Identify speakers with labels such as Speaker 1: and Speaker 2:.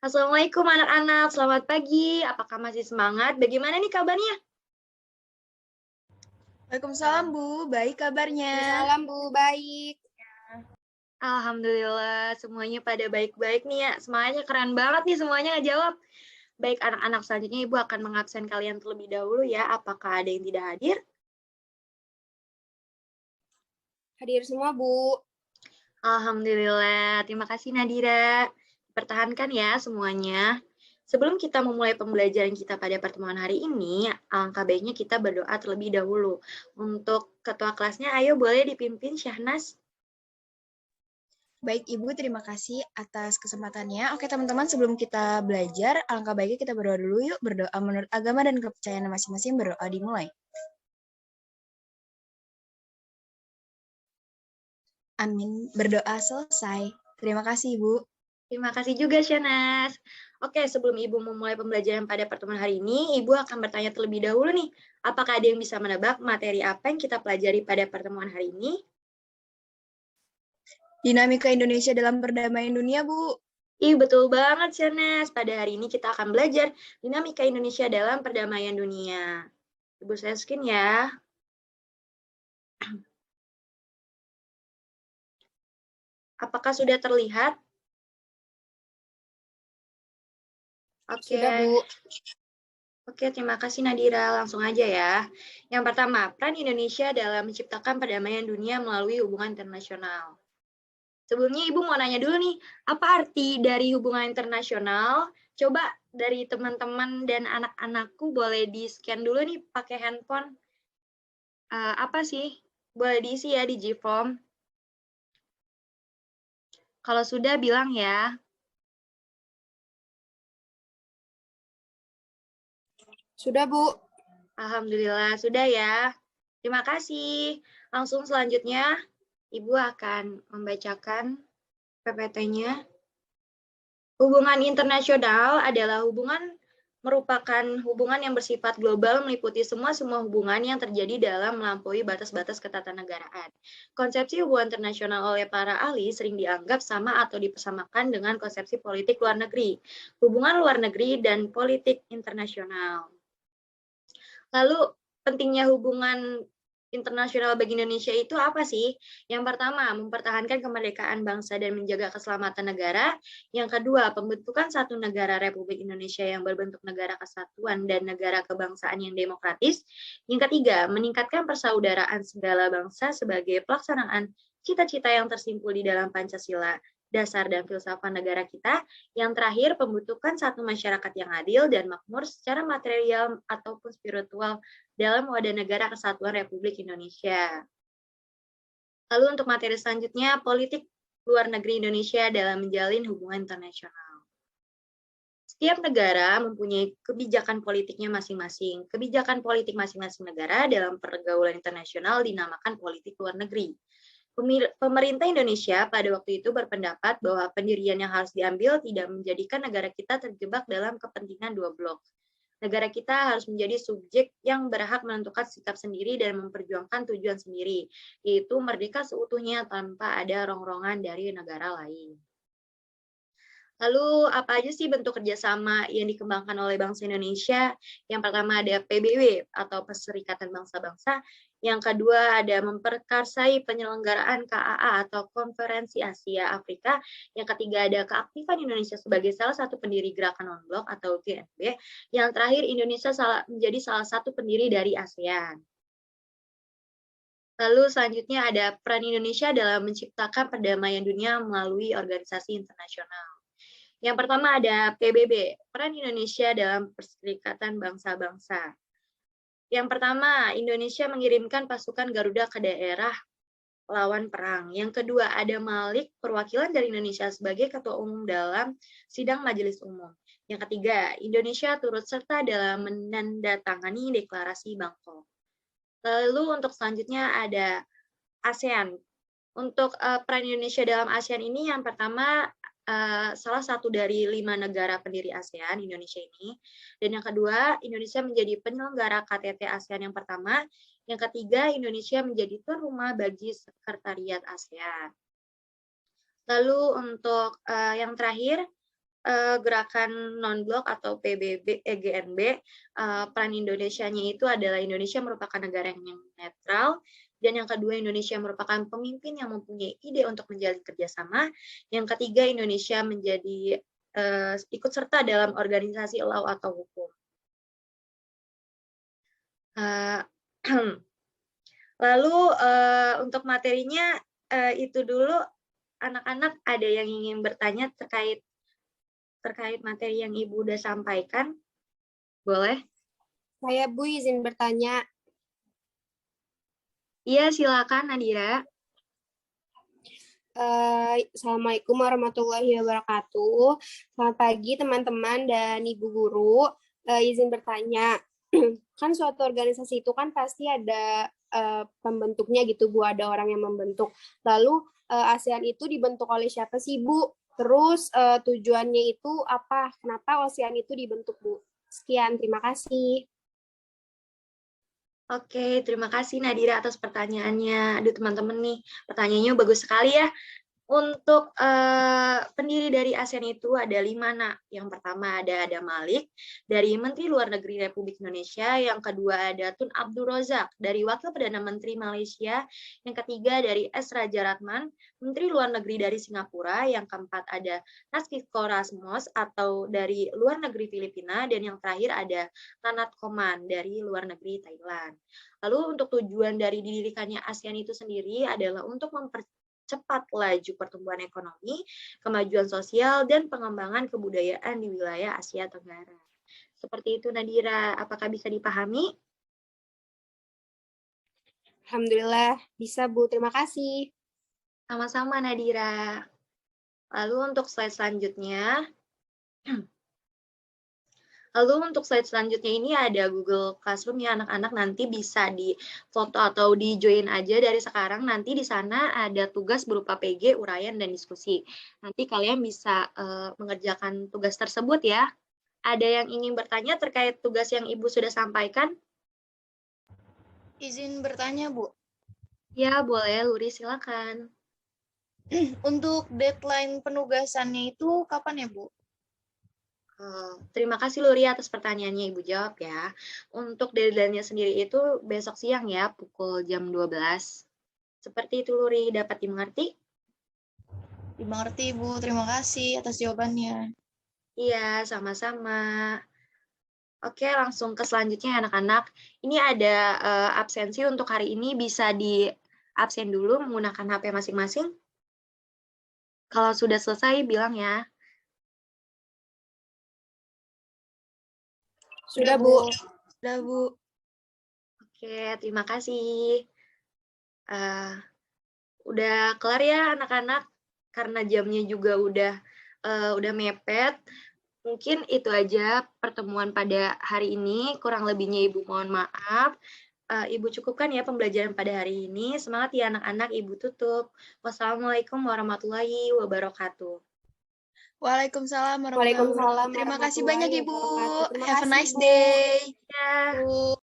Speaker 1: Assalamualaikum anak-anak, selamat pagi. Apakah masih semangat? Bagaimana nih kabarnya?
Speaker 2: Waalaikumsalam Bu, baik kabarnya.
Speaker 3: Waalaikumsalam Bu, baik.
Speaker 1: Alhamdulillah, semuanya pada baik-baik nih ya. Semuanya keren banget nih semuanya ngejawab. Baik anak-anak, selanjutnya Ibu akan mengabsen kalian terlebih dahulu ya. Apakah ada yang tidak hadir?
Speaker 3: Hadir semua Bu.
Speaker 1: Alhamdulillah, terima kasih Nadira. Pertahankan ya semuanya. Sebelum kita memulai pembelajaran kita pada pertemuan hari ini, alangkah baiknya kita berdoa terlebih dahulu. Untuk ketua kelasnya, ayo boleh dipimpin Syahnas.
Speaker 2: Baik Ibu, terima kasih atas kesempatannya. Oke teman-teman, sebelum kita belajar, alangkah baiknya kita berdoa dulu yuk. Berdoa menurut agama dan kepercayaan masing-masing, berdoa dimulai. Amin. Berdoa selesai. Terima kasih Ibu.
Speaker 1: Terima kasih juga, Syahnas. Oke, sebelum Ibu memulai pembelajaran pada pertemuan hari ini, Ibu akan bertanya terlebih dahulu nih, apakah ada yang bisa menebak materi apa yang kita pelajari pada pertemuan hari ini?
Speaker 2: Dinamika Indonesia dalam perdamaian dunia, Bu.
Speaker 1: Betul banget, Syahnas. Pada hari ini kita akan belajar dinamika Indonesia dalam perdamaian dunia. Ibu saya screen ya. Apakah sudah terlihat? Oke.
Speaker 3: Sudah Bu.
Speaker 1: Oke, terima kasih Nadira. Langsung aja ya. Yang pertama, peran Indonesia dalam menciptakan perdamaian dunia melalui hubungan internasional. Sebelumnya Ibu mau nanya dulu nih, apa arti dari hubungan internasional? Coba dari teman-teman dan anak-anakku boleh di-scan dulu nih pakai handphone. Apa sih? Boleh diisi ya di Gform. Kalau sudah bilang ya.
Speaker 3: Sudah Bu.
Speaker 1: Alhamdulillah sudah ya. Terima kasih. Langsung selanjutnya Ibu akan membacakan PPT-nya. Hubungan internasional adalah merupakan hubungan yang bersifat global meliputi semua hubungan yang terjadi dalam melampaui batas-batas ketatanegaraan. Konsepsi hubungan internasional oleh para ahli sering dianggap sama atau dipersamakan dengan konsepsi politik luar negeri, hubungan luar negeri, dan politik internasional. Lalu pentingnya hubungan internasional bagi Indonesia itu apa sih? Yang pertama, mempertahankan kemerdekaan bangsa dan menjaga keselamatan negara. Yang kedua, pembentukan satu negara Republik Indonesia yang berbentuk negara kesatuan dan negara kebangsaan yang demokratis. Yang ketiga, meningkatkan persaudaraan segala bangsa sebagai pelaksanaan cita-cita yang tersimpul di dalam Pancasila, dasar dan filsafat negara kita. Yang terakhir, pembentukan satu masyarakat yang adil dan makmur secara material ataupun spiritual dalam wadah negara kesatuan Republik Indonesia. Lalu untuk materi selanjutnya, politik luar negeri Indonesia dalam menjalin hubungan internasional. Setiap negara mempunyai kebijakan politiknya masing-masing. Kebijakan politik masing-masing negara dalam pergaulan internasional dinamakan politik luar negeri. Pemerintah Indonesia pada waktu itu berpendapat bahwa pendirian yang harus diambil tidak menjadikan negara kita terjebak dalam kepentingan dua blok. Negara kita harus menjadi subjek yang berhak menentukan sikap sendiri dan memperjuangkan tujuan sendiri, yaitu merdeka seutuhnya tanpa ada rongrongan dari negara lain. Lalu apa aja sih bentuk kerjasama yang dikembangkan oleh bangsa Indonesia? Yang pertama ada PBB atau Perserikatan Bangsa-Bangsa. Yang kedua ada memperkarsai penyelenggaraan KAA atau Konferensi Asia Afrika. Yang ketiga ada keaktifan Indonesia sebagai salah satu pendiri Gerakan Non-Blok atau GNB. Yang terakhir Indonesia menjadi salah satu pendiri dari ASEAN. Lalu selanjutnya ada peran Indonesia dalam menciptakan perdamaian dunia melalui organisasi internasional. Yang pertama ada PBB, peran Indonesia dalam Perserikatan Bangsa-Bangsa. Yang pertama, Indonesia mengirimkan pasukan Garuda ke daerah lawan perang. Yang kedua, ada Malik, perwakilan dari Indonesia sebagai Ketua Umum dalam sidang Majelis Umum. Yang ketiga, Indonesia turut serta dalam menandatangani deklarasi Bangkok. Lalu untuk selanjutnya ada ASEAN. Untuk peran Indonesia dalam ASEAN ini yang pertama, salah satu dari 5 negara pendiri ASEAN, Indonesia ini. Dan yang kedua, Indonesia menjadi penyelenggara KTT ASEAN yang pertama. Yang ketiga, Indonesia menjadi tuan rumah bagi Sekretariat ASEAN. Lalu untuk yang terakhir, gerakan non-blok atau PBB, GNB, peran Indonesianya itu adalah Indonesia merupakan negara yang netral, dan yang kedua Indonesia merupakan pemimpin yang mempunyai ide untuk menjalin kerjasama, yang ketiga Indonesia menjadi ikut serta dalam organisasi law atau hukum. Lalu untuk materinya itu dulu, anak-anak ada yang ingin bertanya terkait materi yang Ibu udah sampaikan? Boleh?
Speaker 3: Saya Bu izin bertanya.
Speaker 1: Iya, silakan Nadira.
Speaker 3: Assalamualaikum warahmatullahi wabarakatuh. Selamat pagi teman-teman dan Ibu Guru. Izin bertanya. Kan suatu organisasi itu kan pasti ada pembentuknya gitu Bu, ada orang yang membentuk. Lalu ASEAN itu dibentuk oleh siapa sih Bu? Terus tujuannya itu apa? Kenapa ASEAN itu dibentuk Bu? Sekian, terima kasih.
Speaker 1: Oke, terima kasih Nadira atas pertanyaannya. Aduh teman-teman nih, pertanyaannya bagus sekali ya. Untuk pendiri dari ASEAN itu ada 5, Nak. Yang pertama ada Adam Malik dari Menteri Luar Negeri Republik Indonesia. Yang kedua ada Tun Abdul Razak dari Wakil Perdana Menteri Malaysia. Yang ketiga dari S. Raja Ratman, Menteri Luar Negeri dari Singapura. Yang keempat ada Naskiko Rasmos atau dari Luar Negeri Filipina. Dan yang terakhir ada Tanat Koman dari Luar Negeri Thailand. Lalu untuk tujuan dari didirikannya ASEAN itu sendiri adalah untuk cepat laju pertumbuhan ekonomi, kemajuan sosial, dan pengembangan kebudayaan di wilayah Asia Tenggara. Seperti itu Nadira, apakah bisa dipahami?
Speaker 3: Alhamdulillah, bisa Bu, terima kasih.
Speaker 1: Sama-sama Nadira. Lalu untuk slide selanjutnya, ini ada Google Classroom ya anak-anak, nanti bisa di foto atau di join aja dari sekarang. Nanti di sana ada tugas berupa PG, uraian, dan diskusi. Nanti kalian bisa mengerjakan tugas tersebut ya. Ada yang ingin bertanya terkait tugas yang Ibu sudah sampaikan?
Speaker 2: Izin bertanya, Bu.
Speaker 1: Ya, boleh. Luri, silakan.
Speaker 2: Untuk deadline penugasannya itu kapan ya, Bu?
Speaker 1: Terima kasih Luri atas pertanyaannya, Ibu jawab ya. Untuk deadline-nya sendiri itu besok siang ya, pukul jam 12. Seperti itu Luri, dapat dimengerti?
Speaker 2: Dimengerti, Bu. Terima kasih atas jawabannya.
Speaker 1: Iya, sama-sama. Oke, langsung ke selanjutnya anak-anak. Ini ada absensi untuk hari ini, bisa di absen dulu menggunakan HP masing-masing. Kalau sudah selesai, bilang ya.
Speaker 3: Sudah Bu.
Speaker 2: Sudah, Bu.
Speaker 1: Oke, terima kasih. Udah kelar ya anak-anak, karena jamnya juga udah mepet. Mungkin itu aja pertemuan pada hari ini, kurang lebihnya Ibu mohon maaf. Ibu cukupkan ya pembelajaran pada hari ini. Semangat ya anak-anak, Ibu tutup. Wassalamualaikum warahmatullahi wabarakatuh.
Speaker 2: Waalaikumsalam warahmatullahi wabarakatuh. Terima kasih banyak, Ibu.
Speaker 3: Terima
Speaker 2: Have a
Speaker 3: kasih,
Speaker 2: nice
Speaker 3: Bu.
Speaker 2: day.
Speaker 1: Ya.
Speaker 3: Bu.